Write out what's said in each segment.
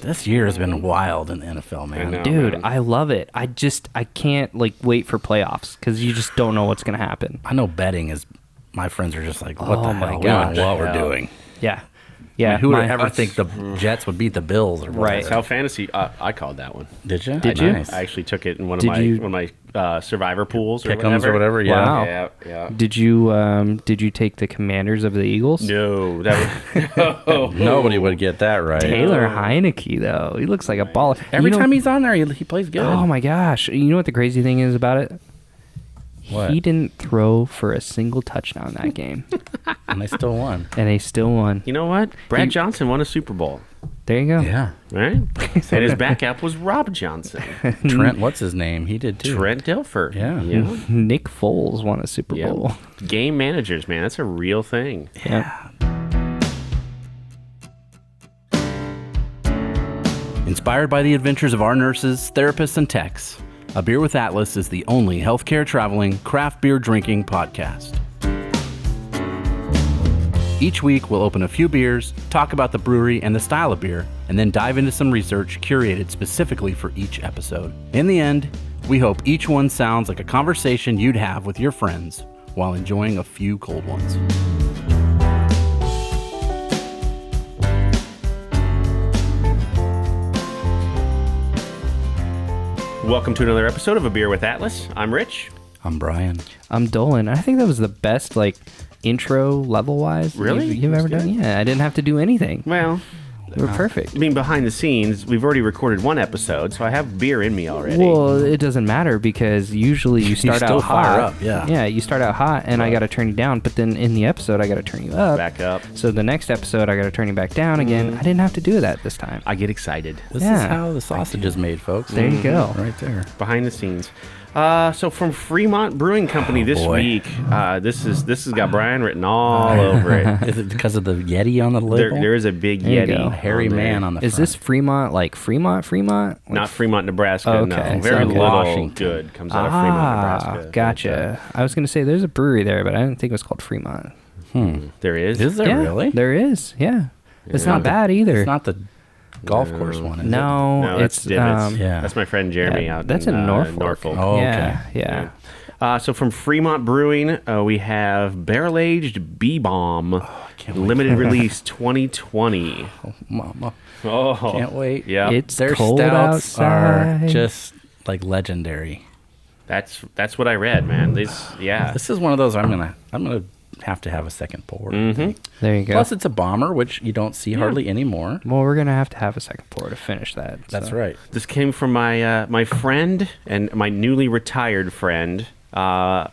This year has been wild in the NFL, man. I know, Dude, man. I love it. I can't wait for playoffs because you just don't know what's gonna happen. I know betting is. My friends are just like, what the Oh, hell? my We don't know gosh. what we're doing. Yeah, I yeah. mean, who would my- ever think the Jets would beat the Bills or whatever? Right. How fantasy? I called that one. Did you? Did you? Nice. I actually took it in one Did of you- my survivor pools or Pick'ems whatever. or whatever. Yeah. Wow. Yeah. Did you take the Commanders of the Eagles? No, that was Nobody would get that right. Taylor Heineke though, he looks like a baller. Every You know- time he's on there, he plays good. Oh my gosh! You know what the crazy thing is about it? What? He didn't throw for a single touchdown that game, And they still won. and they still won. You know what? Brad Johnson won a Super Bowl, There you go. Yeah. right? And his backup was Rob Johnson, Trent, what's his name? He did too. Trent Dilfer. Yeah. Nick Foles won a Super Yeah. Bowl. Game managers, man, that's a real thing. Yeah. Inspired by the adventures of our nurses, therapists, and techs, A Beer with Atlas is the only healthcare traveling, craft beer drinking podcast. Each week, we'll open a few beers, talk about the brewery and the style of beer, and then dive into some research curated specifically for each episode. In the end, we hope each one sounds like a conversation you'd have with your friends while enjoying a few cold ones. Welcome to another episode of A Beer with Atlas. I'm Rich. I'm Brian. I'm Dolan. I think that was the best intro level wise. Really? You've ever That's done? good. Yeah, I didn't have to do anything. Well, We're perfect. I mean, behind the scenes, we've already recorded one episode, so I have beer in me already. Well, it doesn't matter because usually you start still out hot. fire up, yeah. Yeah, you start out hot, and I got to turn you down. But then in the episode, I got to turn you up. Back up. So the next episode, I got to turn you back down again. I didn't have to do that this time. I get excited. This is Yeah. how the sausage is made, folks. There you go. Right there. Behind the scenes. So from Fremont Brewing Company this boy. week, this has got Brian written all over it. Is it because of the Yeti on the label? There is a big There you Yeti, go. A hairy on there. man on the Is front. this Fremont Not Fremont, Nebraska. Okay, No, so very okay. little Washington. good comes out of Fremont, Nebraska. Gotcha. I was going to say there's a brewery there, but I didn't think it was called Fremont. There is. Is there yeah, really? There is. Yeah. It's Yeah. not bad either. It's not the golf course one, is no, No, that's it's Divots. Yeah. That's my friend Jeremy yeah, out that's in in Norfolk. Norfolk. Oh, yeah, okay. yeah. So from Fremont Brewing, we have Barrel Aged B-Bomb, can't wait. limited release 2020. it? Mama, Oh, can't wait. Yeah, It's Their cold stouts are outside. just like legendary. that's what I read, man. Yeah. This is one of those I'm gonna have to have a second pour. There you go. Plus, it's a bomber, which you don't see hardly anymore. Well, we're gonna have to have a second pour to finish that. That's so. right. This came from my friend and my newly retired friend,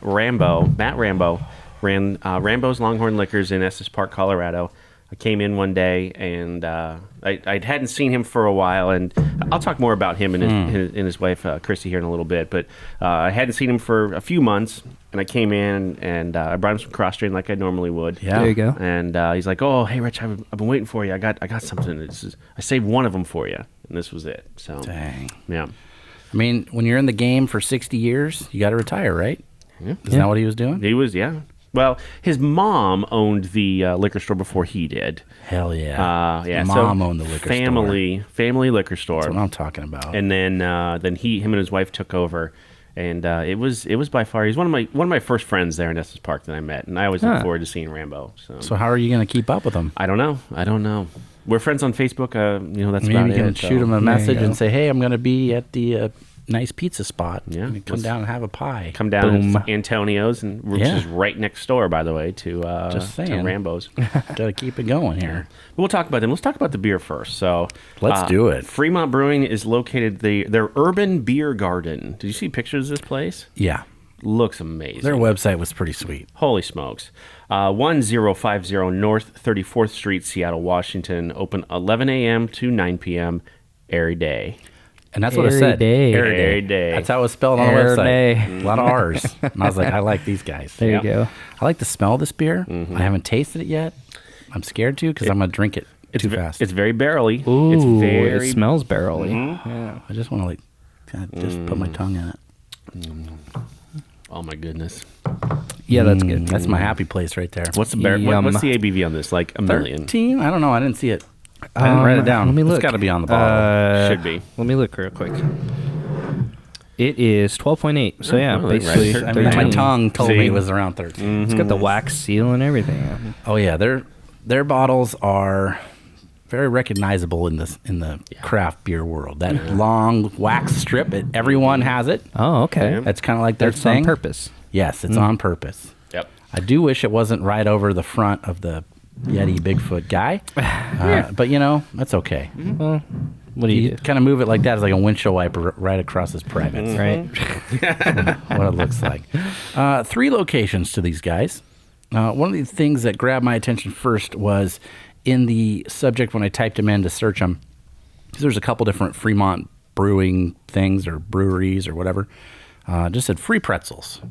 Rambo. Matt Rambo ran Rambo's Longhorn Liquors in Estes Park, Colorado. I came in one day and I hadn't seen him for a while, and I'll talk more about him and his wife Christy here in a little bit. But I hadn't seen him for a few months, and I came in and I brought him some cross strain like I normally would. Yeah. There you go. And he's like, "Oh, hey, Rich, I've been waiting for you. I got something. I saved one of them for you, and this was it." So, Dang. yeah, I mean, when you're in the game for 60 years, you got to retire, right? Isn't that what he was doing? he was. Yeah. Well, his mom owned the liquor store before he did. Hell yeah. Yeah. Mom so owned the liquor family liquor store. That's what I'm talking about. And then him and his wife took over, and it was by far he's one of my first friends there in Estes Park that I met, and I always look forward to seeing Rambo. So how are you going to keep up with him? I don't know. We're friends on Facebook. That's Maybe about you can it. shoot him a you message go. and say, "Hey, I'm going to be at the nice pizza spot. Yeah, And come let's down and have a pie." Come down Boom. to Antonio's, and which Yeah. is right next door, by the way, to Just to saying. Rambo's. Got to keep it going here. We'll talk about them. Let's talk about the beer first. So Let's do it. Fremont Brewing is located their urban beer garden. Did you see pictures of this place? Yeah. Looks amazing. Their website was pretty sweet. Holy smokes. 1050 North 34th Street, Seattle, Washington. Open 11 a.m. to 9 p.m. every day. And that's what it Every said. day. Every day. That's how it was spelled on the Every website. day. A lot of R's. And I was like, I like these guys. There Yep. you go. I like the smell of this beer. I haven't tasted it yet. I'm scared to because I'm going to drink it too fast. It's very barrely. Ooh, it's very it smells barrely. Yeah. I just want to kind of just put my tongue in it. Oh my goodness. Yeah, that's good. That's my happy place right there. What's the Yum. what's the ABV on this? Like a million. 13? I don't know. I didn't see it. I didn't write it down. Let me look. It's got to be on the bottle. Should be. Let me look real quick. It is 12.8. So yeah, well, basically right. I mean, my 13. tongue told See? me it was around 13. It's got the wax seal and everything. Oh yeah, their bottles are very recognizable in the craft beer world. That long wax strip, everyone has it. Oh, okay. That's kind of like their That's thing. on purpose. Yes, it's on purpose. Yep. I do wish it wasn't right over the front of the Yeti Bigfoot guy, but that's okay. Well, what do you You do? kind of move it like that. It's like a windshield wiper right across his privates. Right. What it looks like. 3 locations to these guys. One of the things that grabbed my attention first was in the subject when I typed them in to search them. There's a couple different Fremont brewing things or breweries or whatever. Just said free pretzels.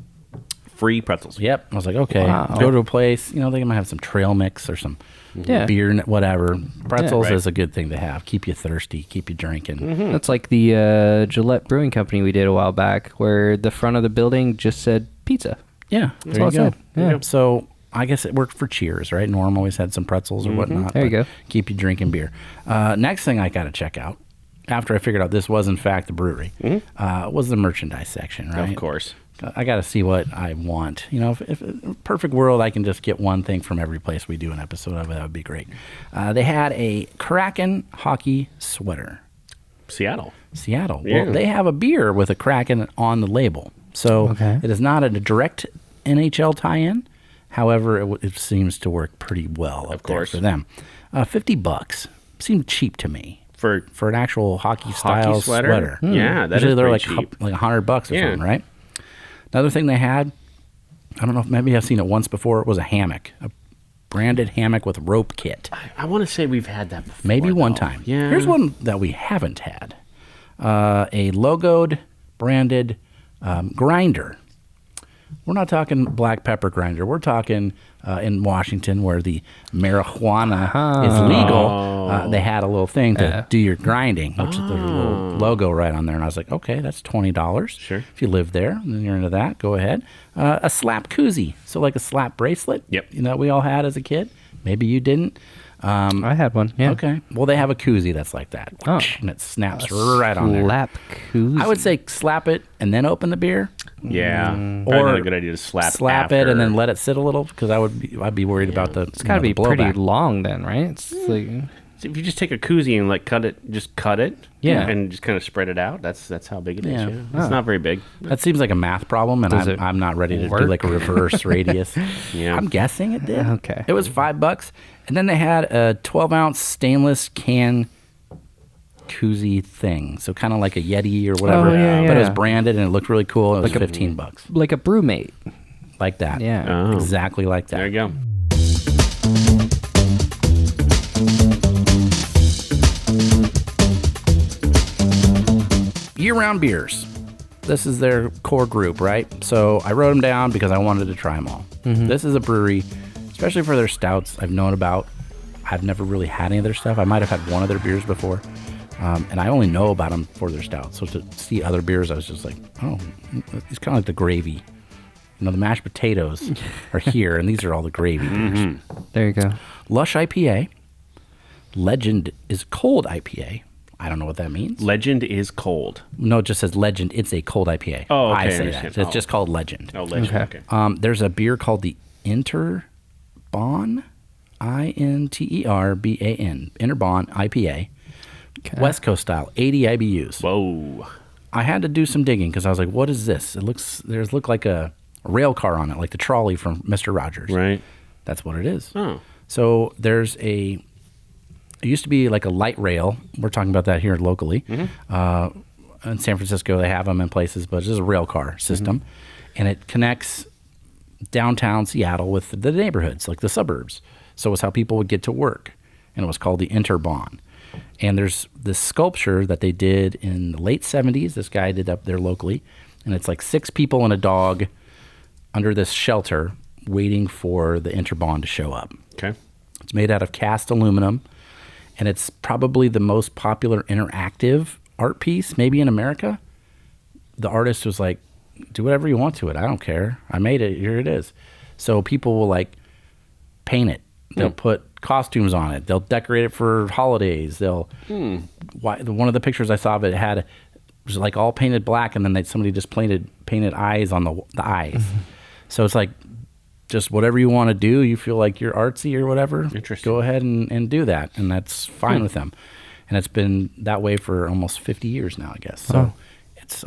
Free pretzels. Yep. I was like, okay, Wow. go to a place. They might have some trail mix or some Yeah. beer, whatever. Pretzels right. is a good thing to have. Keep you thirsty. Keep you drinking. That's like the Gillette Brewing Company we did a while back, where the front of the building just said pizza. Yeah, That's there all you it go. said. Yeah. So I guess it worked for Cheers, right? Norm always had some pretzels or whatnot. There you but go. Keep you drinking beer. Next thing I got to check out, after I figured out this was in fact the brewery, was the merchandise section, right? Of course. I got to see what I want. If perfect world, I can just get one thing from every place we do an episode of it. That would be great. They had a Kraken hockey sweater. Seattle. Seattle. Yeah. Well, they have a beer with a Kraken on the label. So Okay. it is not a direct NHL tie-in. However, it seems to work pretty well up there course. for them. $50 seemed cheap to me For for an actual hockey style sweater. Yeah, that Usually is they're pretty like cheap. like $100 or Yeah. something, right? Another thing they had, I don't know if maybe I've seen it once before, was a hammock, a branded hammock with rope kit. I want to say we've had that before. Maybe one though. time. Yeah. Here's one that we haven't had. A logoed, branded grinder. We're not talking black pepper grinder. We're talking in Washington where the marijuana is legal. They had a little thing to do your grinding, which is their little logo right on there. And I was like, okay, that's $20. Sure. If you live there and you're into that, go ahead. A slap koozie. So like a slap bracelet. Yep. We all had as a kid. Maybe you didn't. I had one. Yeah. Okay. Well, they have a koozie that's like that. Oh. And it snaps right on there. Slap koozie. I would say slap it and then open the beer. Yeah. Probably Or not a good idea to slap Slap it after. and then let it sit a little because I'd be worried about the. It's got to be pretty long then, right? It's like So if you just take a koozie and cut it, Yeah. and just kind of spread it out. That's how big it is. Yeah. Yeah. It's not very big. That seems like a math problem, and Does it I'm not ready to do work? like a reverse radius. Yeah. I'm guessing it did. Okay. It was $5, and then they had a 12-ounce stainless can koozie thing, so kind of like a Yeti or whatever. Oh, yeah, But it was yeah. branded and it looked really cool. It was $15, like a brewmate. like that. Yeah. Oh. Exactly like that. There you go. Year-round beers. This is their core group, right? So I wrote them down because I wanted to try them all. This is a brewery, especially for their stouts I've known about. I've never really had any of their stuff. I might have had one of their beers before. And I only know about them for their stouts. So to see other beers, I was just like, oh, it's kind of like the gravy. The mashed potatoes are here, and these are all the gravy beers. There you go. Lush IPA. Legend is cold IPA. I don't know what that means. Legend is cold. No, it just says Legend. It's a cold IPA. Oh, okay, I I say that. understand. So it's just called Legend. Oh, Legend. Okay. Okay. There's a beer called the Interbahn, Interban, Interbahn IPA, West Coast style, 80 IBUs. Whoa. I had to do some digging because I was like, "What is this?" It look like a rail car on it, like the trolley from Mr. Rogers. Right. That's what it is. Oh. So there's it used to be like a light rail. We're talking about that here locally. In San Francisco, they have them in places, but it's just a rail car system. And it connects downtown Seattle with the neighborhoods, like the suburbs. So it's how people would get to work. And it was called the Interbahn. And there's this sculpture that they did in the late 70s. This guy did up there locally. And it's like 6 people and a dog under this shelter waiting for the Interbahn to show up. Okay. It's made out of cast aluminum, and it's probably the most popular interactive art piece, maybe in America. The artist was like, do whatever you want to it. I don't care. I made it. Here it is. So people will like paint it. They'll put costumes on it. They'll decorate it for holidays. They'll one of the pictures I saw of it had, it was like all painted black, and then somebody just painted eyes on the eyes. So it's like just whatever you want to do. You feel like you're artsy or whatever. Interesting. Go ahead and do that, and that's fine with them. And it's been that way for almost 50 years now, I guess. So it's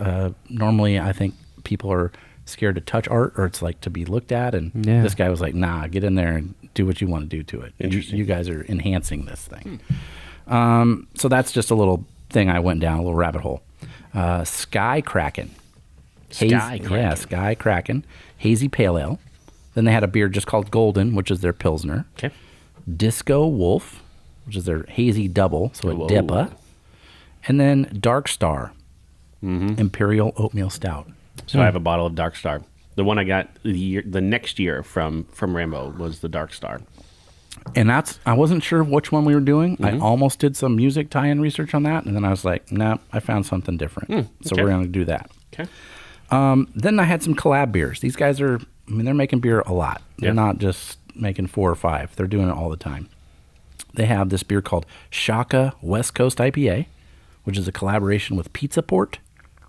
normally, I think people are scared to touch art, or it's like to be looked at, and this guy was like, nah, get in there and do what you want to do to it. Interesting. You guys are enhancing this thing. So that's just a little thing I went down, a little rabbit hole. Sky Kraken. Yeah, Sky Kraken. Hazy Pale Ale. Then they had a beer just called Golden, which is their Pilsner. Okay. Disco Wolf, which is their hazy double, so a DIPA. And then Dark Star, Imperial Oatmeal Stout. So I have a bottle of Dark Star. The one I got the next year from Rambo was the Dark Star. And I wasn't sure which one we were doing. I almost did some music tie-in research on that, and then I was like, nah, I found something different. So we're going to do that. Okay. Then I had some collab beers. These guys they're making beer a lot. They're not just making 4 or 5. They're doing it all the time. They have this beer called Shaka West Coast IPA, which is a collaboration with Pizza Port,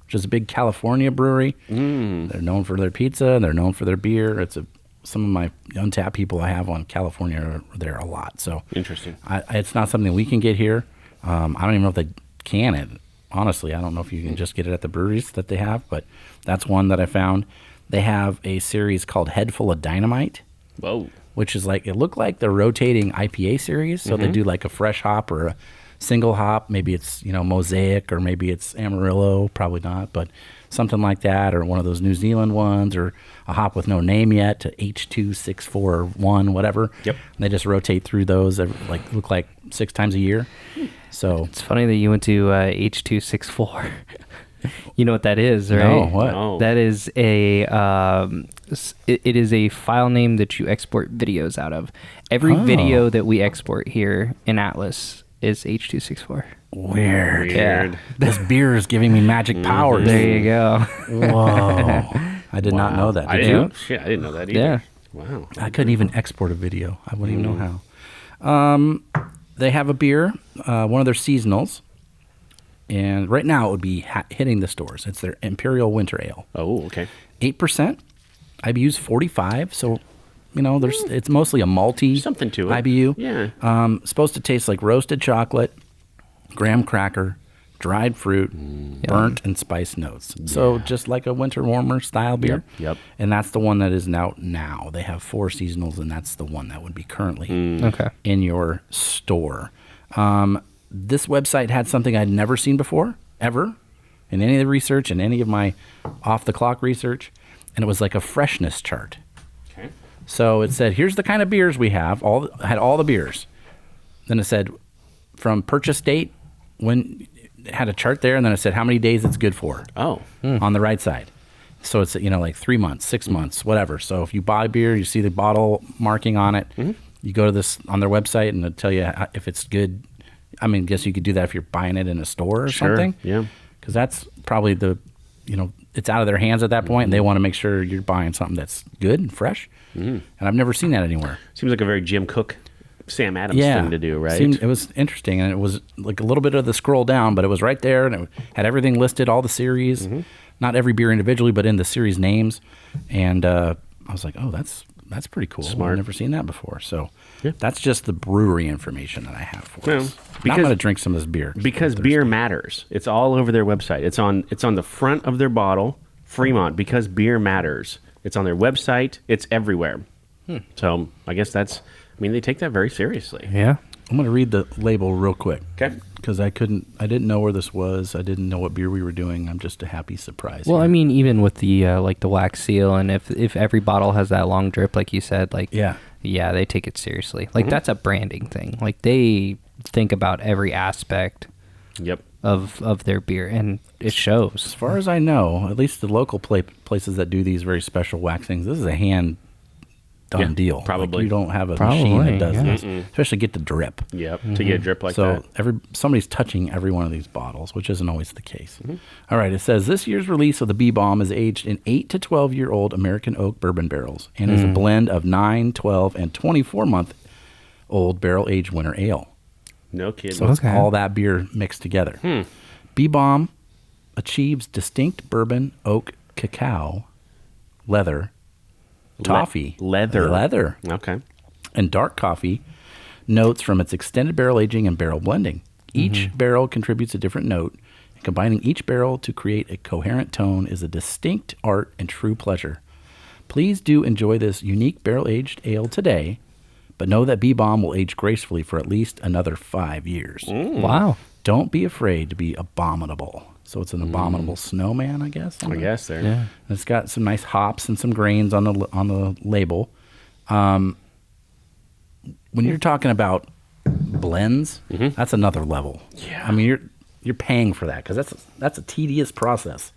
which is a big California brewery. They're known for their pizza, and they're known for their beer. Some of my Untapped people I have on California are there a lot. So Interesting. It's not something we can get here. I don't even know if they can it. Honestly, I don't know if you can just get it at the breweries that they have, but that's one that I found. They have a series called Head Full of Dynamite. Whoa. Which is like, it looked like the rotating IPA series. So they do like a fresh hop or a single hop. Maybe it's, Mosaic, or maybe it's Amarillo. Probably not, but something like that, or one of those New Zealand ones, or a hop with no name yet, to H2641, whatever. Yep. And they just rotate through those, look like 6 times a year. So It's funny that you went to H264. You know what that is, right? No, what? No. That is it is a file name that you export videos out of. Every video that we export here in Atlas is H264. Weird. Yeah. This beer is giving me magic powers. There you go. Whoa. I did not know that. I Did you? didn't. Shit, I didn't know that either. Yeah. Wow. I couldn't even export a video. I wouldn't even know how. They have a beer, one of their seasonals, and right now it would be hitting the stores. It's their Imperial Winter Ale. Oh, okay. 8%. IBU's 45, so it's mostly a malty Something to it. IBU. Yeah. Supposed to taste like roasted chocolate, graham cracker, dried fruit, burnt and spiced notes. So just like a winter warmer style beer. Yep. And that's the one that is out now. They have 4 seasonals, and that's the one that would be currently Okay. in your store. This website had something I'd never seen before, ever, in any of the research and any of my off-the-clock research, and it was like a freshness chart. Okay. So it said, here's the kind of beers we have. Had all the beers. Then it said, from purchase date, when it had a chart there, and then it said how many days it's good for. Oh. On the right side. So it's like 3 months, 6 months, whatever. So if you buy beer, you see the bottle marking on it. You go to this on their website, and it'll tell you if it's good. I mean, I guess you could do that if you're buying it in a store or something. Yeah. Because that's probably it's out of their hands at that point, and they want to make sure you're buying something that's good and fresh. And I've never seen that anywhere. Seems like a very Jim Cook, Sam Adams thing to do, right? It was interesting, and it was like a little bit of the scroll down, but it was right there, and it had everything listed, all the series, not every beer individually, but in the series names. And I was like, oh, that's pretty cool. Smart. I've never seen that before. So that's just the brewery information that I have for Well, us. Now I'm going to drink some of this beer. Because beer matters. It's all over their website. It's on the front of their bottle. Fremont, because beer matters. It's on their website. It's everywhere. So I guess they take that very seriously. Yeah. I'm going to read the label real quick. Okay. Because I didn't know where this was. I didn't know what beer we were doing. I'm just a happy surprise. Well, here. I mean, even with the like the wax seal, and if every bottle has that long drip, like you said, like Yeah. they take it seriously. Like that's a branding thing. Like they think about every aspect Yep. of their beer, and it shows. As far as I know, at least the local places that do these very special waxings, this is a hand done deal. probably. Like, you don't have a machine that does yeah. this, especially get the drip. Yep. To get a drip like So that. somebody's touching every one of these bottles, which isn't always the case. All right, it says this year's release of the B-Bomb is aged in 8 to 12-year-old American oak bourbon barrels and is a blend of 9, 12, and 24-month old barrel-aged winter ale. No kidding. So it's Okay. all that beer mixed together. B-Bomb achieves distinct bourbon, oak, cacao, leather, toffee, leather. Okay. and dark coffee notes from its extended barrel aging and barrel blending. Each barrel contributes a different note. Combining each barrel to create a coherent tone is a distinct art and true pleasure. Please do enjoy this unique barrel-aged ale today, but know that B-Bomb will age gracefully for at least another 5 years. Wow. Don't be afraid to be abominable. So it's an abominable snowman, I guess. I guess there. Yeah. It's got some nice hops and some grains on the label. When you're talking about blends, that's another level. Yeah. I mean, you're paying for that because that's a tedious process.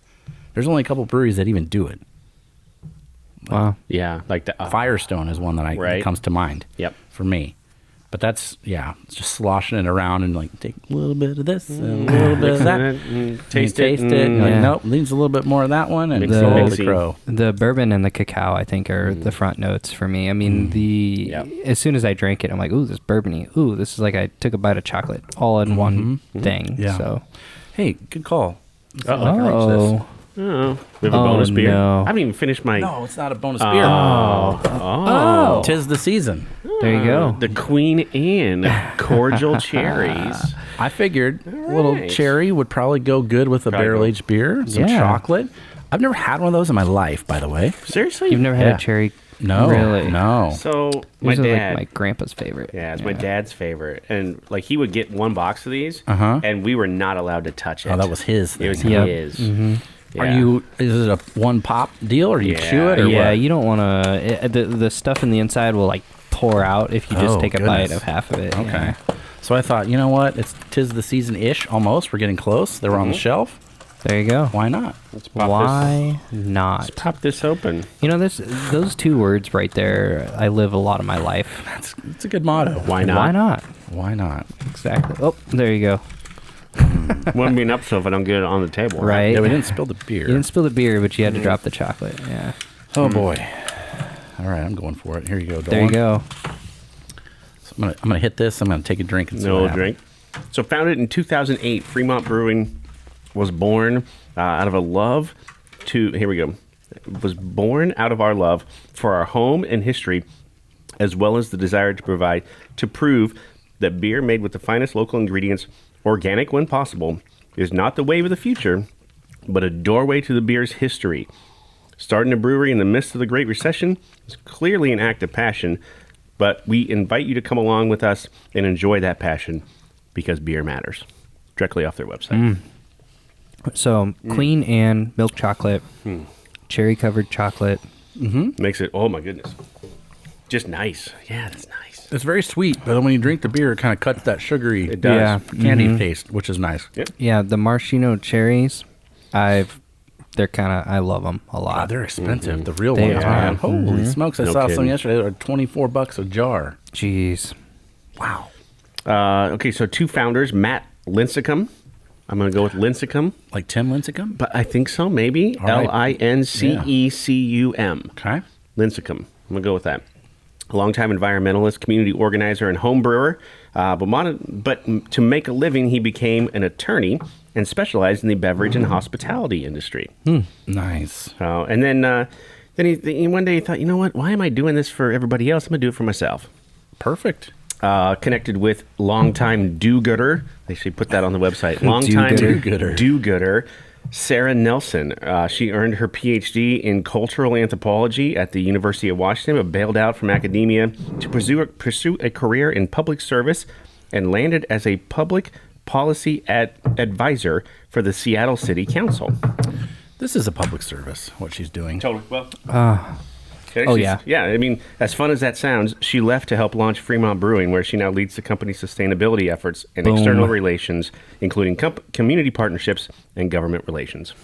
There's only a couple breweries that even do it. Wow. Yeah, like the Firestone is one that Right. comes to mind. Yep. For me. But that's, it's just sloshing it around and like take a little bit of this and a little bit of that. and Taste taste it. it. And you're like, Yeah. nope, needs a little bit more of that one. And Mix it, holy mixy. crow. The bourbon and the cacao, I think, are the front notes for me. I mean, Yep. as soon as I drank it, I'm like, ooh, this is bourbony. Ooh, this is like I took a bite of chocolate all in one thing. Yeah. So, Hey, good call. oh, Oh, we have a Oh, bonus beer. no. I haven't even finished my. No, it's not a bonus beer. Oh. Tis the season. there you go. The Queen Anne cordial cherries. I figured a little right. cherry would probably go good with a Probably barrel-aged beer. Some Yeah. chocolate. I've never had one of those in my life, by the way. Seriously? You've never had Yeah. a cherry? No. Really? No. So my These are dad. like my grandpa's favorite. Yeah, it's my dad's favorite, and like he would get one box of these, Uh-huh. and we were not allowed to touch it. Oh, that was his thing. It was Yep. his. Are Yeah. you? Is it a one pop deal, or do you Yeah. chew it, or Yeah, what? you don't want to. The stuff in the inside will like pour out if you just Oh, take a bite goodness. of half of it. Okay. yeah. So I thought, you know what? Tis the season-ish almost. We're getting close. They were on the shelf. There you go. Why not? Let's pop Why This, not? let's pop this open. You know, those two words right there, I live a lot of my life. It's a good motto. Why not? Why not? Why not? Exactly. Oh, there you go. Wouldn't be enough so if I don't get it on the table. Right. Yeah, we didn't spill the beer. You didn't spill the beer, but you had to drop the chocolate. Yeah. Oh boy. All right, I'm going for it. Here you go. There you go. So I'm gonna hit this. I'm gonna take a drink and see No what happens. drink. So founded in 2008, Fremont Brewing was born out of a love to. Here we go. Was born out of our love for our home and history, as well as the desire to prove that beer made with the finest local ingredients, organic when possible, is not the wave of the future, but a doorway to the beer's history. Starting a brewery in the midst of the Great Recession is clearly an act of passion, but we invite you to come along with us and enjoy that passion because beer matters. Directly off their website. So, Queen Anne milk chocolate, cherry covered chocolate. Makes it, oh my goodness. Just nice. Yeah, that's nice. It's very sweet, but then when you drink the beer, it kind of cuts that sugary It does. Yeah. candy taste, which is nice. Yep. Yeah, the maraschino cherries, I love them a Wow, lot. they're expensive. The real They ones, are. man. Holy smokes! I No saw some kidding. yesterday. They were $24 a jar. Jeez. Wow. Okay, so two founders, Matt Lincecum. I'm going to go with Lincecum, Like Tim Lincecum? but I think so, maybe. All right. Lincecum. Okay. Lincecum. I'm going to go with that. A longtime environmentalist, community organizer, and home brewer. But to make a living, he became an attorney and specialized in the beverage and hospitality industry. Nice. And then he one day he thought, you know what? Why am I doing this for everybody else? I'm going to do it for myself. Perfect. Connected with longtime do-gooder. They should put that on the website. Longtime Do-gooder. do-gooder, Sarah Nelson. She earned her PhD in cultural anthropology at the University of Washington, but bailed out from academia to pursue a career in public service and landed as a public policy advisor for the Seattle City Council. This is a public service, what she's doing. Totally. Well. Oh, yeah. Yeah, I mean, as fun as that sounds, she left to help launch Fremont Brewing, where she now leads the company's sustainability efforts and external relations, including community partnerships and government relations.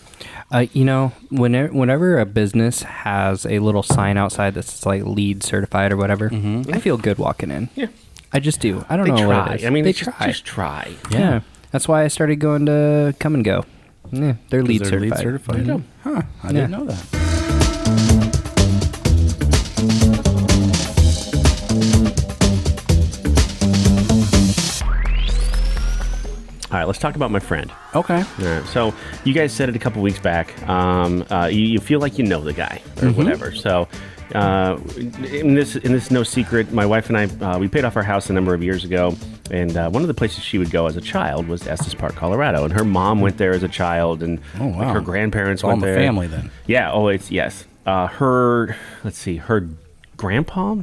You know, whenever a business has a little sign outside that's like LEED certified or whatever, I feel good walking in. Yeah. I just do. I don't They know try. what it is. I mean, they just try. Yeah. That's why I started going to Come and Go. Yeah, they're LEED They're certified. LEED certified. Mhm. Huh. I didn't know that. All right, let's talk about my friend. Okay. All right, so you guys said it a couple weeks back. You feel like you know the guy or whatever. So in this no secret, my wife and I we paid off our house a number of years ago, and one of the places she would go as a child was Estes Park, Colorado. And her mom went there as a child, and like, her grandparents went there. All in the family then. Yeah. Oh, yes. Her grandpa. I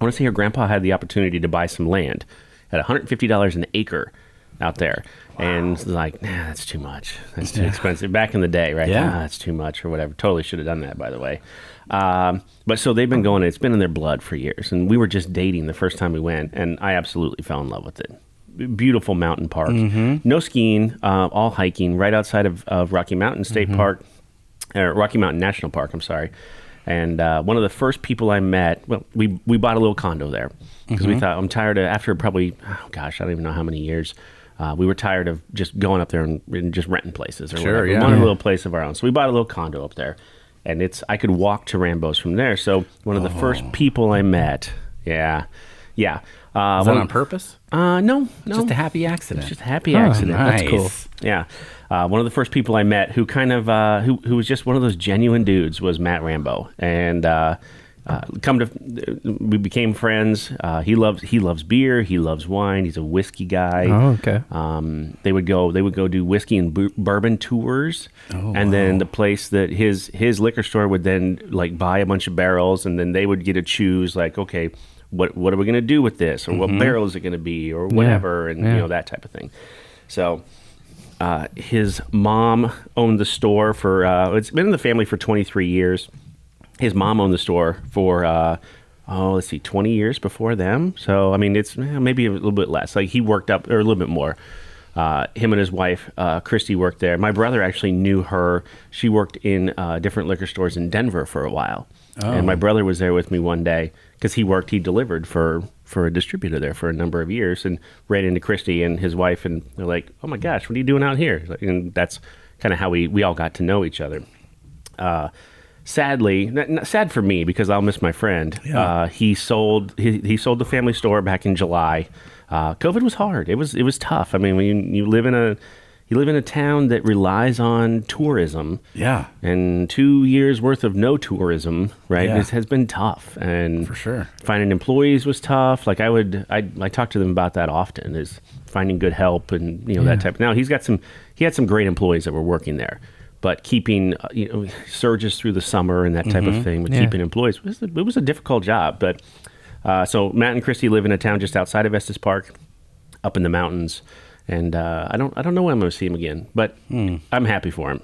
want to say her grandpa had the opportunity to buy some land at $150 an acre out there. And it's like, nah, that's too much. That's too expensive. Back in the day, right? Yeah. That's too much or whatever. Totally should have done that, by the way. But so they've been going, it's been in their blood for years. And we were just dating the first time we went, and I absolutely fell in love with it. Beautiful mountain park. No skiing, all hiking right outside of Rocky Mountain State Park, or Rocky Mountain National Park, I'm sorry. And one of the first people I met, well, we bought a little condo there because we thought, I'm tired of, after probably, I don't even know how many years, we were tired of just going up there and just renting places or whatever. We wanted a little place of our own. So we bought a little condo up there. And I could walk to Rambo's from there. So one of the first people I met, yeah. Was that on purpose? No. Just a happy accident. It's just a happy accident. Nice. That's cool. Yeah. One of the first people I met who kind of, who was just one of those genuine dudes was Matt Rambo. And we became friends. He loves beer. He loves wine. He's a whiskey guy. Oh, okay. They would go do whiskey and bourbon tours, and then the place that his liquor store would then like buy a bunch of barrels, and then they would get to choose like, okay, what are we going to do with this, or what barrel is it going to be, or whatever, and that type of thing. So his mom owned the store for it's been in the family for 23 years. His mom owned the store for 20 years before them. So I mean, it's maybe a little bit less. Like he worked up, or a little bit more. Him and his wife, Christy, worked there. My brother actually knew her. She worked in different liquor stores in Denver for a while. And my brother was there with me one day because he delivered for a distributor there for a number of years, and ran into Christy and his wife, and they're like, "Oh my gosh, what are you doing out here?" And that's kind of how we all got to know each other. Sadly, not sad for me because I'll miss my friend. Yeah. He sold the family store back in July. COVID was hard. It was tough. I mean, when you live in a town that relies on tourism. Yeah. And 2 years worth of no tourism, right? Yeah. It has been tough, and For sure. finding employees was tough. Like I talk to them about that often, is finding good help and that type. Now he had some great employees that were working there. But keeping surges through the summer and that type of thing, but keeping employees, it was a difficult job. But so Matt and Christy live in a town just outside of Estes Park, up in the mountains, and I don't know when I'm going to see him again. But I'm happy for him.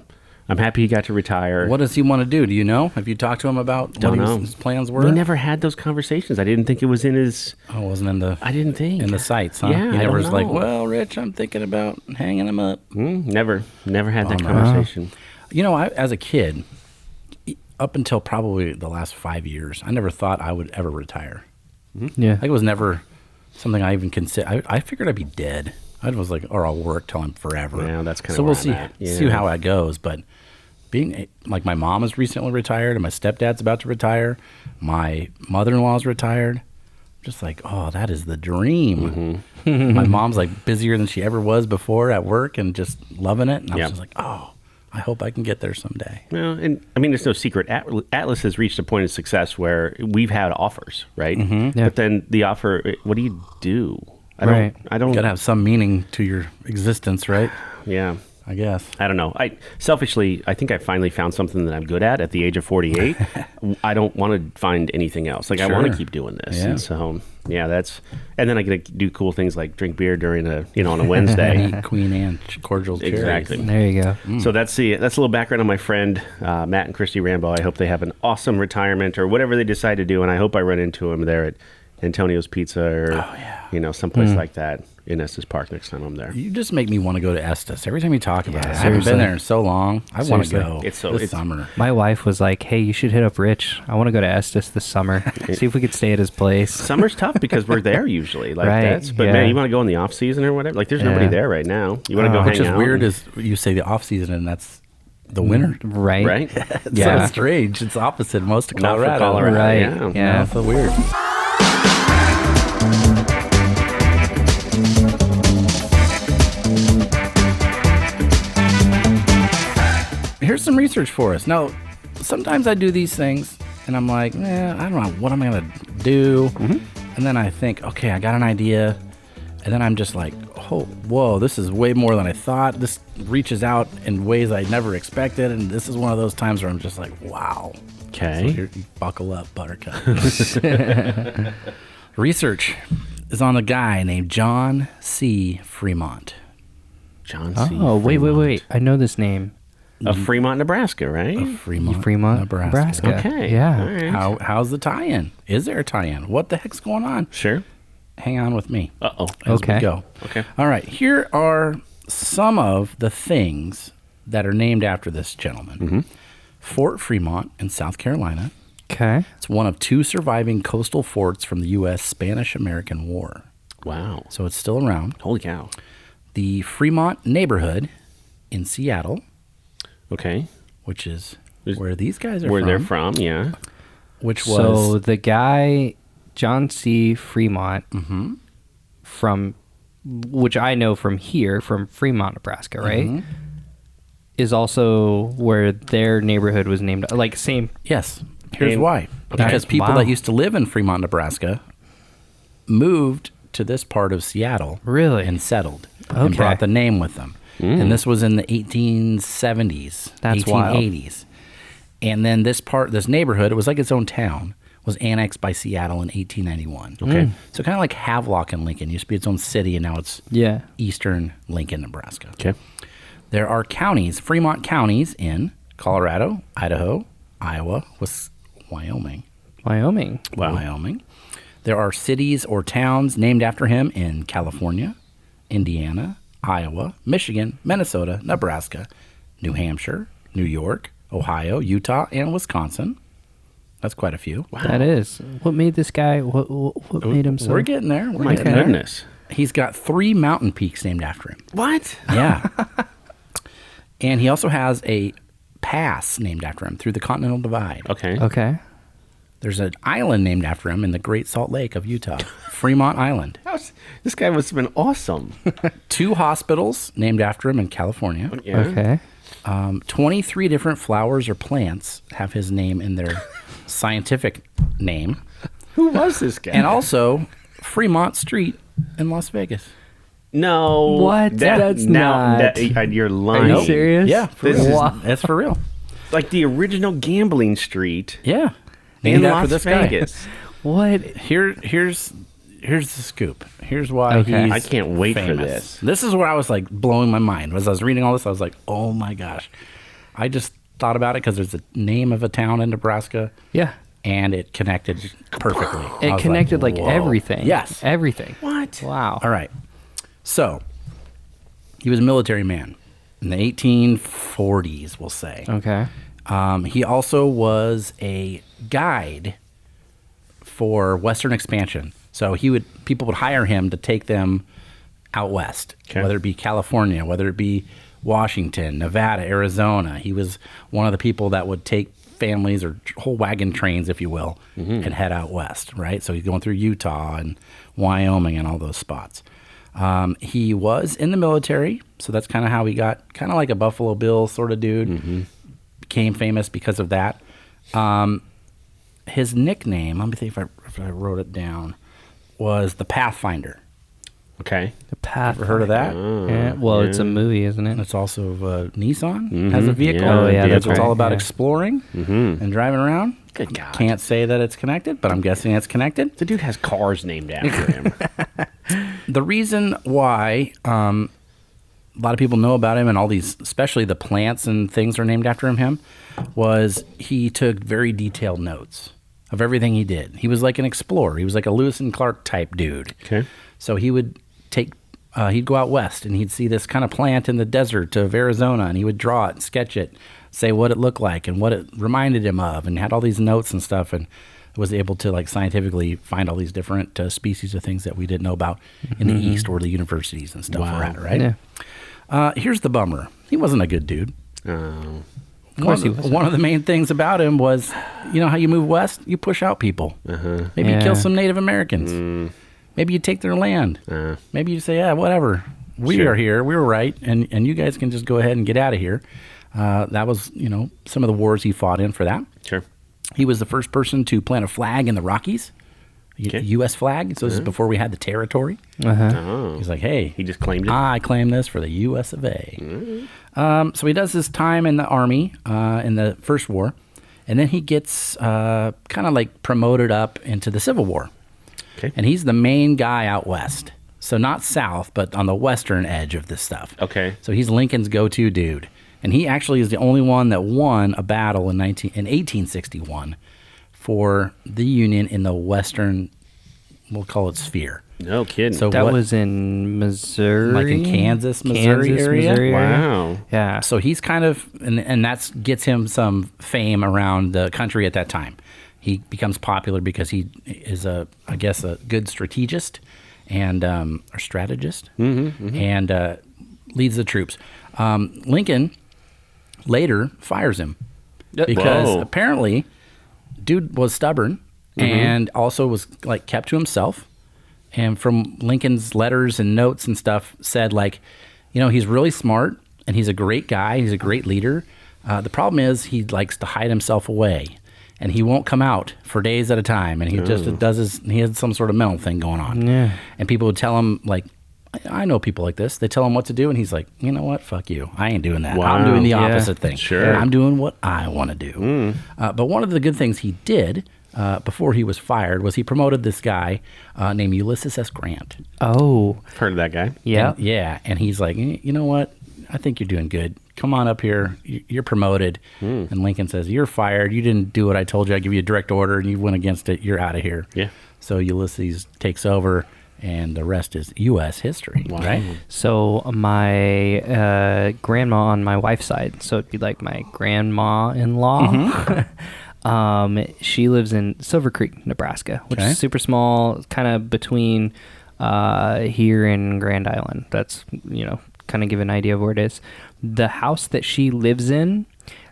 I'm happy he got to retire. What does he want to do? Do you know? Have you talked to him about Don't know. his plans were? We never had those conversations. I didn't think it was in his. Oh, it wasn't in the. I didn't think in the sights, huh? Yeah, he I never don't was like, know. well, Rich, I'm thinking about hanging him up. Never had that no. conversation. As a kid, up until probably the last 5 years, I never thought I would ever retire. Yeah. Like it was never something I even considered. I figured I'd be dead. I was like, or I'll work till I'm forever. Yeah, that's kind of. So we'll where I'm at. see how that goes. But being like, my mom is recently retired, and my stepdad's about to retire. My mother-in-law's retired. Just like, oh, that is the dream. My mom's like busier than she ever was before at work, and just loving it. And I was just like, oh, I hope I can get there someday. Well, and I mean, it's no secret. Atlas has reached a point of success where we've had offers, right? Yeah. But then the offer, what do you do? I don't. You gotta have some meaning to your existence, right? Yeah. I guess. I don't know. I think I finally found something that I'm good at the age of 48. I don't want to find anything else. Like, I want to keep doing this. Yeah. And so, and then I get to do cool things like drink beer during on a Wednesday. Eat Queen Anne cordial cherries. Exactly. There you go. So that's a little background on my friend, Matt and Christy Rambo. I hope they have an awesome retirement or whatever they decide to do. And I hope I run into them there at Antonio's Pizza or, someplace like that in Estes Park next time I'm there. You just make me want to go to Estes every time you talk about it. I haven't seriously. been there in so long. I want to Seriously. go It's this summer. My wife was like, hey, you should hit up Rich. I want to go to Estes this summer. See if we could stay at his place. Summer's tough because we're there usually. Like Right, but yeah. man, you want to go in the off season or whatever? Like there's nobody there right now. You want to go Which hang is out? weird is you say the off season and that's the winter. Right. Right? It's Yeah. so strange. It's opposite most of Not for Colorado. Colorado. Right. Yeah. Yeah. So weird. here's some research for us. Now, sometimes I do these things, and I'm like, I don't know, what am I going to do? And then I think, okay, I got an idea. And then I'm just like, oh, whoa, this is way more than I thought. This reaches out in ways I never expected. And this is one of those times where I'm just like, wow. Okay. So here, buckle up, Buttercup. Research is on a guy named John C. Fremont. John C. Oh, wait. Fremont. I know this name. Of Fremont, Nebraska, right? Fremont, Nebraska. Okay. Yeah. All right. How's the tie-in? Is there a tie-in? What the heck's going on? Sure. Hang on with me. Uh-oh. As Okay. we go. Okay. All right. Here are some of the things that are named after this gentleman. Fort Fremont in South Carolina. Okay. It's one of 2 surviving coastal forts from the U.S. Spanish-American War. Wow. So it's still around. Holy cow. The Fremont neighborhood in Seattle, Okay. which is where these guys are Where from. they're from, yeah. Which was... So the guy, John C. Fremont, from, which I know from here, from Fremont, Nebraska, right? Is also where their neighborhood was named, like same. Yes. Here's And- why. Okay. Because people Wow. that used to live in Fremont, Nebraska, moved to this part of Seattle. Really? And settled. And Okay. brought the name with them. And this was in the 1870s, That's wild. 1880s. And then this neighborhood, it was like its own town, was annexed by Seattle in 1891. Okay. So kind of like Havelock and Lincoln. Used to be its own city, and now it's Yeah. eastern Lincoln, Nebraska. Okay. There are counties, Fremont counties in Colorado, Idaho, Iowa, Wyoming. Wow. Wyoming. There are cities or towns named after him in California, Indiana, Iowa, Michigan, Minnesota, Nebraska, New Hampshire, New York, Ohio, Utah, and Wisconsin. That's quite a few. Wow. That is. What made this guy? What made him so? We're getting there. We're My getting there. goodness. He's got 3 mountain peaks named after him. What? Yeah. And he also has a pass named after him through the Continental Divide. Okay. Okay. There's an island named after him in the Great Salt Lake of Utah, Fremont Island. This guy must have been awesome. 2 hospitals named after him in California. Yeah. Okay. 23 different flowers or plants have his name in their scientific name. Who was this guy? And also Fremont Street in Las Vegas. No. What? That's not. You're Are lying. you serious? Yeah, for This real. Wow. That's for real. Like the original gambling street Yeah. in Named after Las this guy. Vegas. What? Here's the scoop. Here's why Okay. he's I can't wait for famous. this. This is where I was like blowing my mind. As I was reading all this, I was like, oh my gosh. I just thought about it because there's a name of a town in Nebraska, Yeah. and it connected perfectly. I It was connected like whoa. everything. Yes. Everything. What? Wow. All right. So he was a military man in the 1840s, we'll say. Okay. He also was a guide for Western expansion. So people would hire him to take them out west, Okay. whether it be California, whether it be Washington, Nevada, Arizona. He was one of the people that would take families or whole wagon trains, if you will, and head out west, right? So he's going through Utah and Wyoming and all those spots. He was in the military, so that's kind of how he got kind of like a Buffalo Bill sort of dude. Became famous because of that. His nickname, let me think if I wrote it down, was the Pathfinder. Okay. The path. Ever heard of that? Yeah. Well, it's a movie, isn't it? It's also Nissan has a vehicle. Yeah, Oh, yeah, That's that's all right, about yeah. exploring and driving around. Good God. Can't say that it's connected, but I'm guessing it's connected. The dude has cars named after him. The reason why a lot of people know about him and all these, especially the plants and things are named after him, was he took very detailed notes of everything he did. He was like an explorer. He was like a Lewis and Clark type dude. Okay. So he would he'd go out west and he'd see this kind of plant in the desert of Arizona and he would draw it, sketch it, say what it looked like and what it reminded him of, and had all these notes and stuff, and was able to like scientifically find all these different species of things that we didn't know about in the East or the universities and stuff Wow. were at, right? Yeah. Here's the bummer. He wasn't a good dude. Oh. Of course he was. One of the main things about him was, you know how you move west? You push out people. Maybe you Yeah. kill some Native Americans. Maybe you take their land. Maybe you say, yeah, whatever. We Sure. are here. We were right. And you guys can just go ahead and get out of here. That was, some of the wars he fought in for that. Sure. He was the first person to plant a flag in the Rockies, Okay. U.S. flag. So this is before we had the territory. Oh. He's like, hey, He just claimed it. I claim this for the U.S. of A. So he does his time in the Army in the First War, and then he gets kind of like promoted up into the Civil War. Okay. And he's the main guy out west. So not south, but on the western edge of this stuff. Okay. So he's Lincoln's go-to dude. And he actually is the only one that won a battle in 1861 for the Union in the western, we'll call it sphere. No kidding. So That what- was in Missouri? Like in Kansas, Missouri area? Wow. Yeah. So he's kind of, and that gets him some fame around the country at that time. He becomes popular because he is a good strategist and or strategist, and leads the troops. Lincoln later fires him because Whoa. apparently, dude was stubborn and also was like kept to himself. And from Lincoln's letters and notes and stuff said like, he's really smart and he's a great guy. He's a great leader. The problem is he likes to hide himself away and he won't come out for days at a time. And he just he has some sort of mental thing going on. Yeah. And people would tell him like, I know people like this. They tell him what to do, and he's like, you know what? Fuck you. I ain't doing that. Wow. I'm doing the Yeah. opposite thing. Sure. I'm doing what I want to do. But one of the good things he did before he was fired was he promoted this guy named Ulysses S. Grant. Oh, Heard of that guy. yeah. And, yeah. And he's like, you know what? I think you're doing good. Come on up here. You're promoted. And Lincoln says, you're fired. You didn't do what I told you. I give you a direct order, and you went against it. You're out of here. Yeah. So Ulysses takes over. And the rest is U.S. history, right? So my grandma on my wife's side, so it'd be like my grandma-in-law. She lives in Silver Creek, Nebraska, which Okay. is super small, kind of between here and Grand Island. That's, kind of give an idea of where it is. The house that she lives in,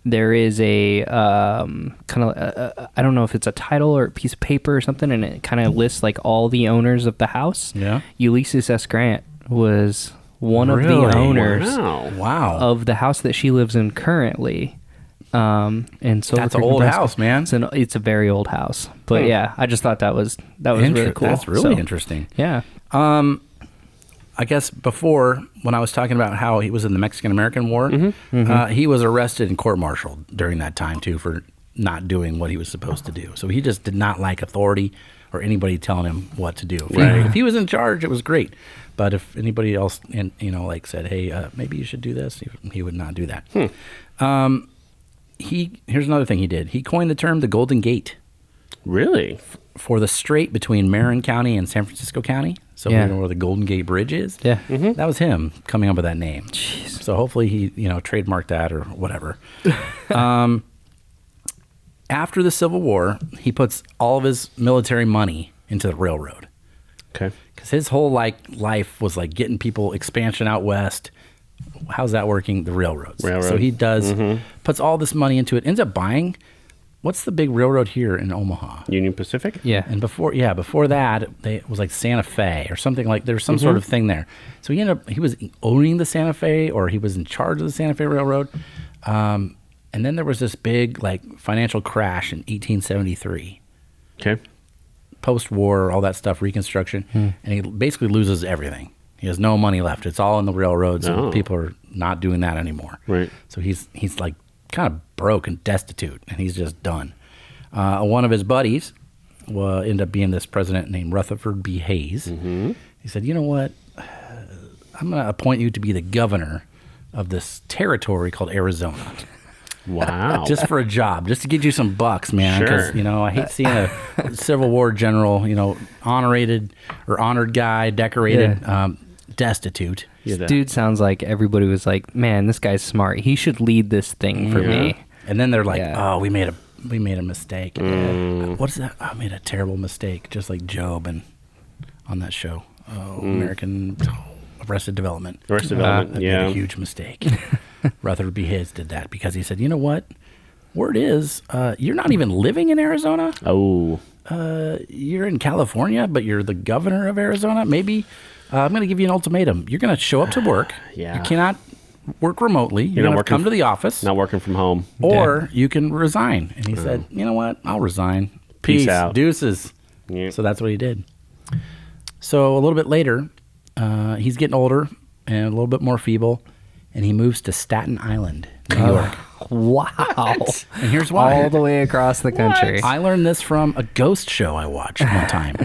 there is a kind of I don't know if it's a title or a piece of paper or something, and it kind of lists like all the owners of the house. Yeah. Ulysses S. Grant was one of Really? the owners Wow. Wow. of the house that she lives in currently. And so That's an old house, man. It's a very old house, but yeah, I just thought that was really cool. That's really So, interesting. Yeah. I guess before, when I was talking about how he was in the Mexican-American War, he was arrested and court-martialed during that time, too, for not doing what he was supposed to do. So he just did not like authority or anybody telling him what to do. If he was in charge, it was great. But if anybody else, said, hey, maybe you should do this, he would not do that. Here's another thing he did. He coined the term the Golden Gate Really? for the strait between Marin County and San Francisco County. So Yeah. you know where the Golden Gate Bridge is? Yeah. That was him coming up with that name. So hopefully he, trademarked that or whatever. After the Civil War, he puts all of his military money into the railroad. Okay. Because his whole life was like getting people expansion out west. How's that working? The railroads. Railroad. So he does, puts all this money into it, ends up buying, what's the big railroad here in Omaha? Union Pacific? Yeah. And before that, it was like Santa Fe or something like, there was some sort of thing there. So he was owning the Santa Fe, or he was in charge of the Santa Fe Railroad. And then there was this big financial crash in 1873. Okay. Post-war, all that stuff, Reconstruction, and he basically loses everything. He has no money left. It's all in the railroads, and people are not doing that anymore. Right. So he's like kind of broke and destitute, and he's just done. One of his buddies ended up being this president named Rutherford B. Hayes. He said, you know what? I'm going to appoint you to be the governor of this territory called Arizona. Wow. Just for a job, just to get you some bucks, man. Because Sure. I hate seeing a Civil War general, honored guy, decorated, destitute. Yeah, that- Dude sounds like everybody was like, man, this guy's smart. He should lead this thing for me. And then they're like, Yeah. "Oh, we made a mistake. What is that? I made a terrible mistake, just like Job and on that show, American Arrested Development. Arrested Development, That yeah. made a huge mistake. Rutherford B. Hayes did that because he said, you know what? Word is, you're not even living in Arizona. Oh. You're in California, but you're the governor of Arizona. Maybe I'm going to give you an ultimatum. You're going to show up to work. Yeah. You cannot work remotely. You not don't have to working come to the office. Not working from home. Or you can resign. And he said, you know what? I'll resign. Peace out. Deuces. Yeah. So that's what he did. So a little bit later, he's getting older and a little bit more feeble, and he moves to Staten Island, New York. Wow. And here's why. All the way across the country. I learned this from a ghost show I watched one time.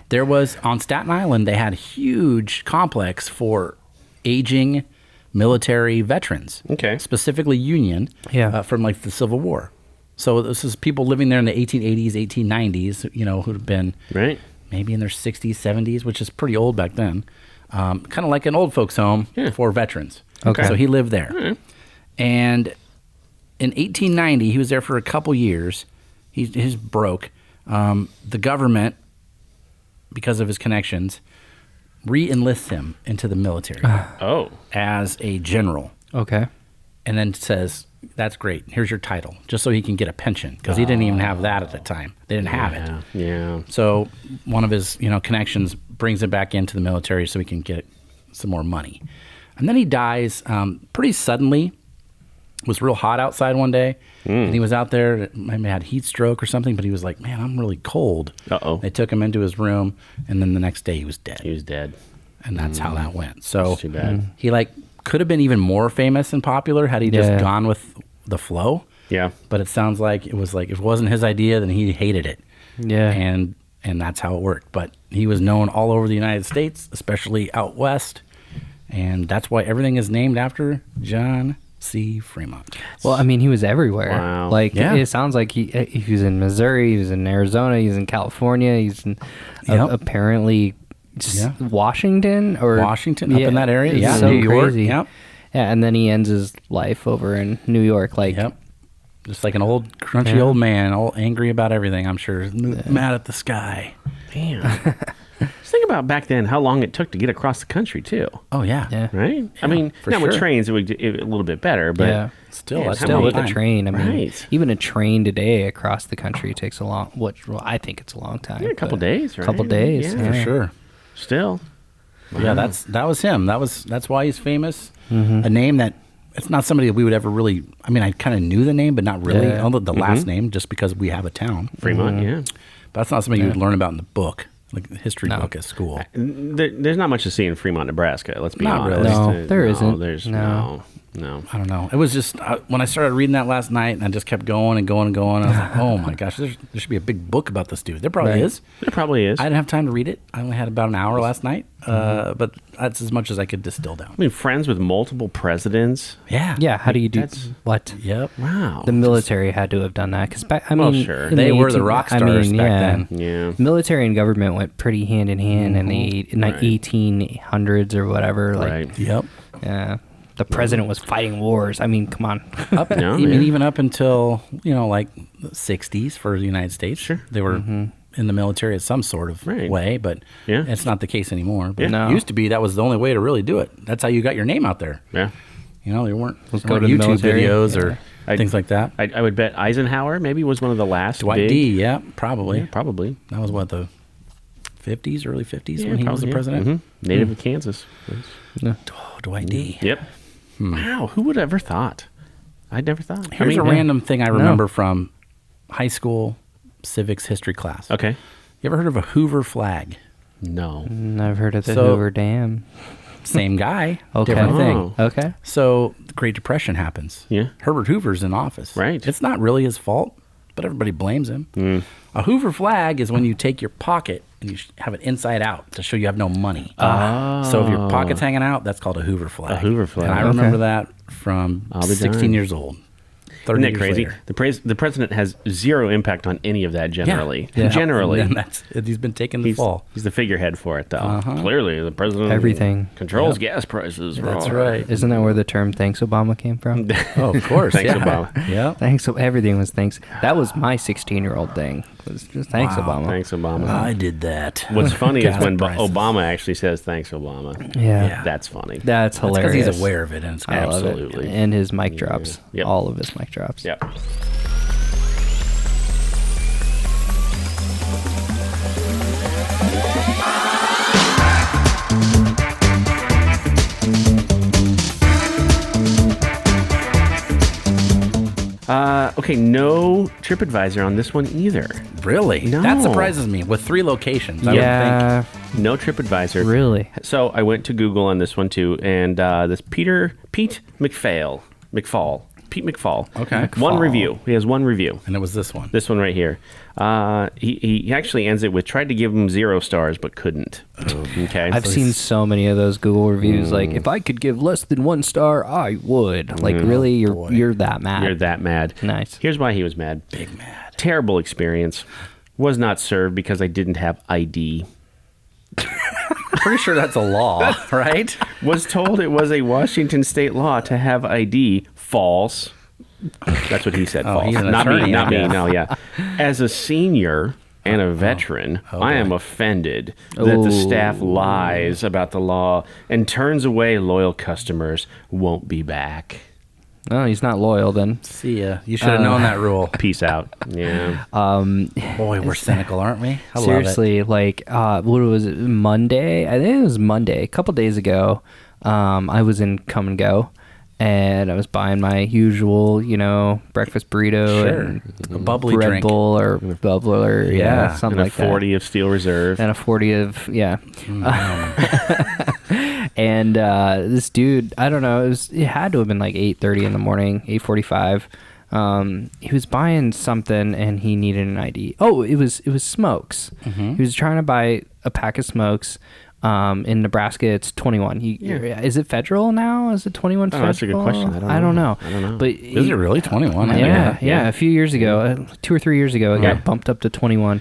There was, on Staten Island, they had a huge complex for aging military veterans. Okay. Specifically Union from like the Civil War. So this is people living there in the 1880s, 1890s, you know, who'd been Right. maybe in their 60s, 70s, which is pretty old back then. Kind of like an old folks home for veterans. Okay. So he lived there. And in 1890, he was there for a couple years. He's broke. The government, because of his connections, re-enlists him into the military Oh. as a general. Okay. And then says, that's great. Here's your title. Just so he can get a pension. Because he didn't even have that at the time. They didn't have it. Yeah. So one of his, connections brings him back into the military so he can get some more money. And then he dies pretty suddenly. It was real hot outside one day, and he was out there. Maybe had heat stroke or something, but he was like, "Man, I'm really cold." Uh-oh. They took him into his room, and then the next day he was dead. He was dead. And that's how that went. So That's too bad. he could have been even more famous and popular had he just gone with the flow. Yeah. But it sounds like it was like if it wasn't his idea, then he hated it. Yeah. And that's how it worked. But he was known all over the United States, especially out west, and that's why everything is named after John C. Fremont. Well, I mean, he was everywhere. Wow. Like, Yeah. it sounds like he was in Missouri, he was in Arizona, he's in California, he's in apparently just Washington or Washington, up in that area. It's Yeah, so New York. crazy. Yep. Yeah, and then he ends his life over in New York. Like, Yep. Just like an old, crunchy old man, all angry about everything, I'm sure. Mad at the sky. Damn. Just think about back then how long it took to get across the country too. Oh, yeah. Yeah. Right? I mean, for now with sure. trains it would a little bit better, but yeah. Still, Yeah, that's how Still many with a time. train. I mean, Right. even a train today across the country takes a long. Well, I think it's a long time. a couple but- days, right? Couple days, Yeah. For sure. Still. Yeah, that was him. That's why he's famous. A name that it's not somebody that we would ever really. I mean, I kind of knew the name, but not really. Yeah. Although the last name, just because we have a town. Fremont, yeah. But that's not something you would learn about in the book, like the history book at school. There's not much to see in Fremont, Nebraska. Let's be Not honest. really. No, there isn't. There's No. no. I don't know. It was just when I started reading that last night, and I just kept going and going and going. I was like, oh my gosh, there should be a big book about this dude. There probably Right. is. There probably is. I didn't have time to read it. I only had about an hour last night, but that's as much as I could distill down. I mean, friends with multiple presidents. Yeah. Yeah. How do you do That's- what? Yep. Wow. The military had to have done that because I Well, mean, sure. in They were the 18 rock stars back then. Yeah. Military and government went pretty hand in hand in the Right. 1800s or whatever. Like, Right. Yep. yeah, the president was fighting wars. I mean, come on. Up, No, even, yeah. even up until like the 60s for the United States. Sure. They were in the military in some sort of Right. way, but Yeah. it's not the case anymore. But Yeah. No. it used to be that was the only way to really do it. That's how you got your name out there. Yeah. There weren't, Go there weren't to the YouTube military. videos Yeah. or I- things like that. I would bet Eisenhower maybe was one of the last. Dwight big, D, yeah, probably. Yeah, probably. That was what, the 50s, early 50s Yeah, when he was probably, the yeah. president? Mhm. Native of Kansas. Oh, Dwight D. Yep. Wow. Who would have ever thought? I'd never thought. Here's a yeah. random thing I remember from high school civics history class. Okay. You ever heard of a Hoover flag? No. I've heard of the So- Hoover Dam. Same guy, Okay. different Oh. thing. Okay. So the Great Depression happens. Yeah. Herbert Hoover's in office. Right. It's not really his fault, but everybody blames him. Mm. A Hoover flag is when you take your pocket and you have it inside out to show you have no money. So if your pocket's hanging out, that's called a Hoover flag. A Hoover flag. And I Okay. remember that from I'll be 16 darned. years old. 30 Isn't that years crazy? later. The president has zero impact on any of that generally. Yeah. Generally. And he's been taking the fall. He's the figurehead for it, though. Clearly, the president Everything. controls gas prices. That's right. Isn't that where the term "Thanks Obama" came from? Oh, of course. Thanks, yeah. Obama. Yeah. Thanks. Everything was thanks. That was my 16-year-old thing. Was just thanks, Wow. Obama. Thanks, Obama. I did that. What's funny is Gas when prices. Obama actually says thanks, Obama. Yeah. Yeah. That's funny. That's That's hilarious. because he's aware of it, and it's I love Absolutely. it. And his mic drops. Yep. All of his mic drops. Yep. Okay, no TripAdvisor on this one either. Really? No. That surprises me. With 3 locations, I would think. No TripAdvisor. Really? So I went to Google on this one too, and this Pete McFall. Okay. One review. He has one review. And it was this one. This one right here. He actually ends it with tried to give him 0 stars but couldn't. Okay. I've seen so many of those Google reviews. Like, if I could give less than 1 star, I would. Like, really, you're that mad. You're that mad. Nice. Here's why he was mad. Big mad. Terrible experience. Was not served because I didn't have ID. Pretty sure that's a law, right? Was told it was a Washington state law to have ID. False. That's what he said. Oh, false. he's an Not attorney, me. Not I me. guess. No, yeah. As a senior and a veteran, I am offended that the staff lies about the law and turns away loyal customers. Won't be back. Oh, he's not loyal then. See ya. You should have known that rule. Peace out. Yeah. Boy, we're cynical, aren't we? I Seriously, like, what was it? Monday? I think it was Monday. A couple days ago, I was in Come and Go, and I was buying my usual, breakfast burrito and a bubbly Red drink. Bull or bubbler, Yeah, something And a like that. 40 of Steel Reserve. And a 40 of, and this dude, I don't know, it had to have been like 8:30 in the morning, 8:45. He was buying something and he needed an ID. Oh, it was smokes. He was trying to buy a pack of smokes. In Nebraska, it's 21. Is it federal now? Is it 21 federal? That's a good question. I don't know. But Is it really 21? I Yeah, didn't know. a few years ago, 2 or 3 years ago, it got bumped up to 21.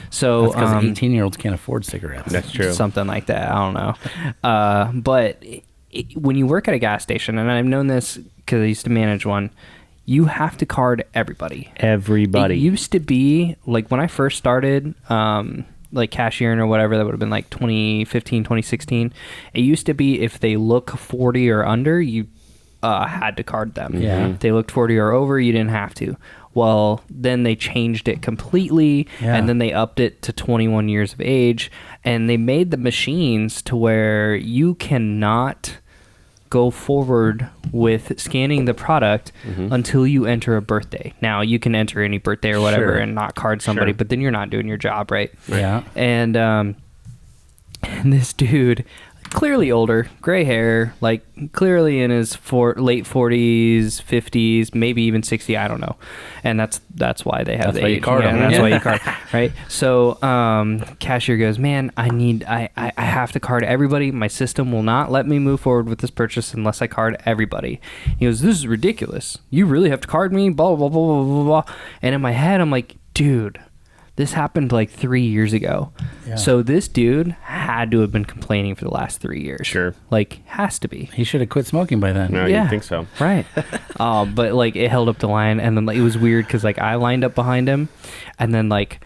So That's because 18-year-olds can't afford cigarettes. That's true. something like that. I don't know. But when you work at a gas station, and I've known this because I used to manage one, you have to card everybody. Everybody. It used to be, like when I first started, like cashiering or whatever, that would have been like 2015, 2016. It used to be if they look 40 or under, you had to card them. Yeah. If they looked 40 or over, you didn't have to. Well, then they changed it completely, and then they upped it to 21 years of age, and they made the machines to where you cannot go forward with scanning the product until you enter a birthday. Now, you can enter any birthday or whatever Sure. and not card somebody, but then you're not doing your job right. Yeah. And this dude, clearly older, gray hair, like clearly in his late 40s, 50s, maybe even 60, I don't know. And that's why they have That's the why you age. card them. That's Yeah. why you card, right? So cashier goes, man, I have to card everybody. My system will not let me move forward with this purchase unless I card everybody. He goes, this is ridiculous. You really have to card me, blah, blah, blah, blah, blah, blah. And in my head, I'm like, dude, this happened like 3 years ago. Yeah. So this dude had to have been complaining for the last 3 years. Sure. Like, has to be. He should have quit smoking by then. No, Yeah. you think so. Right. But like it held up the line, and then like, it was weird because like I lined up behind him, and then like,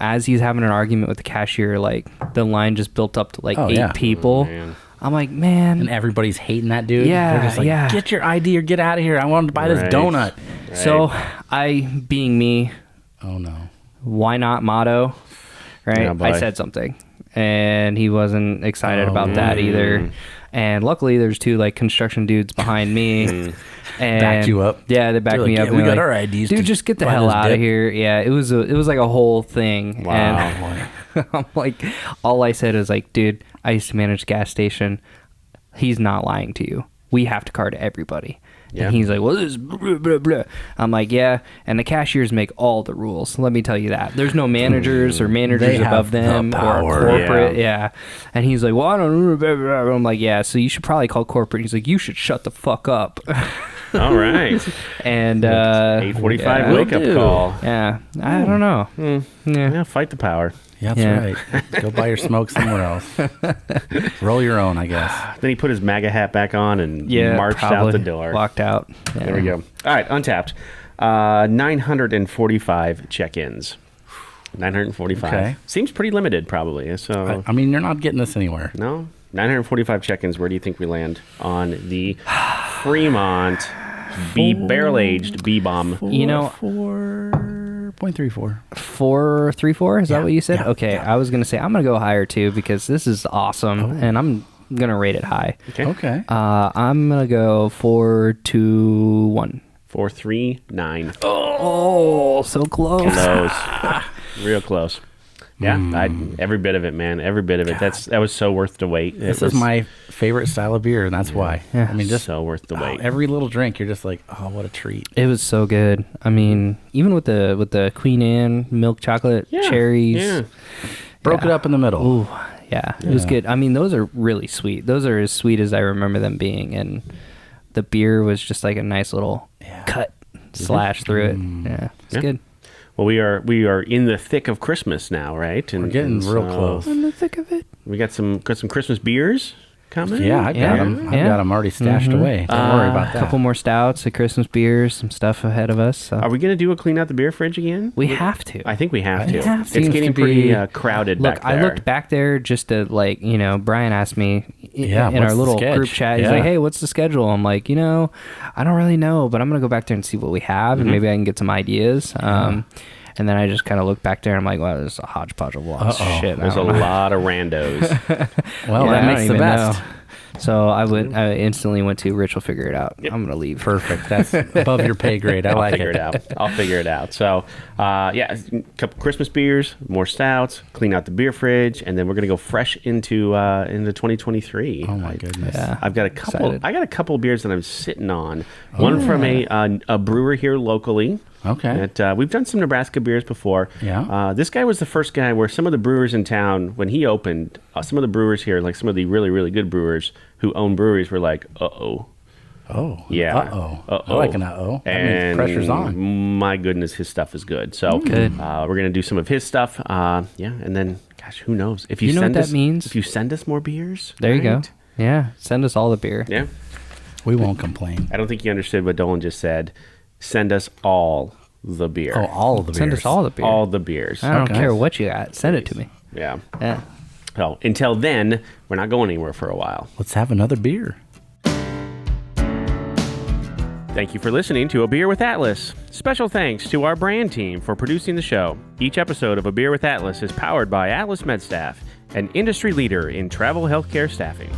as he's having an argument with the cashier, like the line just built up to like 8 people. man. I'm like, man. And everybody's hating that dude. Yeah, They're just like, yeah. get your ID or get out of here. I wanted to buy this Right. donut. So I, being me, Oh, no. why not motto, right? Yeah, boy. I said something, and he wasn't excited about that either. And luckily, there's 2 like construction dudes behind me, and Backed you up? Yeah, they backed They're me like, up. "Yeah, we and got they're our like, IDs dude. to Just get the buy hell this out of dip." here. Yeah, it was like a whole thing. Wow. And I'm like, all I said is like, dude, I used to manage a gas station. He's not lying to you. We have to card everybody. Yeah. And he's like, well, this is blah, blah, blah. I'm like, yeah. And the cashiers make all the rules. Let me tell you that. There's no managers or managers They have above them the or power. corporate. Yeah. And he's like, well, I don't know. Blah, blah, blah. I'm like, yeah, so you should probably call corporate. He's like, you should shut the fuck up. All right. And 8:45 yeah, wake up do. call. Yeah. I don't know. Yeah. Yeah, fight the power. Yeah, that's Yeah. right. Go buy your smoke somewhere else. Roll your own, I guess. Then he put his MAGA hat back on and Yeah. marched out probably the door. Walked out. Yeah. There we go. All right, Untapped. 945 check-ins. 945. Okay. Seems pretty limited, probably. So, I mean, you're not getting this anywhere. no? 945 check-ins. Where do you think we land on the Fremont barrel-aged B-bomb? You know, 4.34. 434. Is that what you said? yeah, Okay, I was gonna say I'm gonna go higher too because this is awesome, and I'm gonna rate it high. Okay. Okay. I'm gonna go 421. 439. Oh, so close. Close. Real close. Yeah, every bit of it, man. Every bit of it. That was so worth the wait. This is my favorite style of beer, and that's why. Yeah. I mean, just so worth the wait. every little drink, you're just like, oh, what a treat. It was so good. I mean, even with the Queen Anne milk chocolate cherries. Yeah. Broke it up in the middle. Ooh, yeah, it was good. I mean, those are really sweet. Those are as sweet as I remember them being, and the beer was just like a nice little cut slash through it. Yeah, it's good. Well, we are in the thick of Christmas now, right? And We're getting real close. In the thick of it. We got some Christmas beers coming. Yeah, I got them. I've got them already stashed away. Don't worry about A that. couple more stouts, a Christmas beers, some stuff ahead of us. So. Are we going to do a clean out the beer fridge again? We have to. I think we have to. have to. It's getting Seems to pretty be- crowded Look, back there. I looked back there just to Brian asked me in what's our the little sketch? group chat. He's Yeah. like, hey, what's the schedule? I'm like, I don't really know, but I'm going to go back there and see what we have and maybe I can get some ideas. And then I just kind of looked back there and I'm like, wow, there's a hodgepodge of lots of shit. There's a lot of randos. Well, Yeah, that I makes don't the even best. know. So I instantly went to Rich will figure it out. I'm going to leave. Perfect. That's above your pay grade. I I'll like figure it out. I'll figure it out. So, a couple Christmas beers, more stouts, clean out the beer fridge, and then we're gonna go fresh into 2023. Oh my goodness. Yeah. I've got a couple. Excited. I got a couple beers that I'm sitting on. One from a brewer here locally. Okay. That, we've done some Nebraska beers before. Yeah. This guy was the first guy where some of the brewers in town, when he opened, some of the brewers here, like some of the really, really good brewers who own breweries, were like, Oh. yeah. Uh-oh. I like an uh-oh. That means And pressure's on. my goodness, his stuff is good. So Good. we're gonna do some of his stuff. And then, gosh, who knows? If You know what send that us, means? If you send us more beers, There you go. right? Yeah. Send us all the beer. Yeah. We won't complain. I don't think you understood what Dolan just said. Send us all the beer. Oh, all of the beers. Send us all the beer. All the beers. I don't Okay. care what you got. Send it to me. Yeah. Yeah. So until then, we're not going anywhere for a while. Let's have another beer. Thank you for listening to A Beer with Atlas. Special thanks to our brand team for producing the show. Each episode of A Beer with Atlas is powered by Atlas MedStaff, an industry leader in travel healthcare staffing.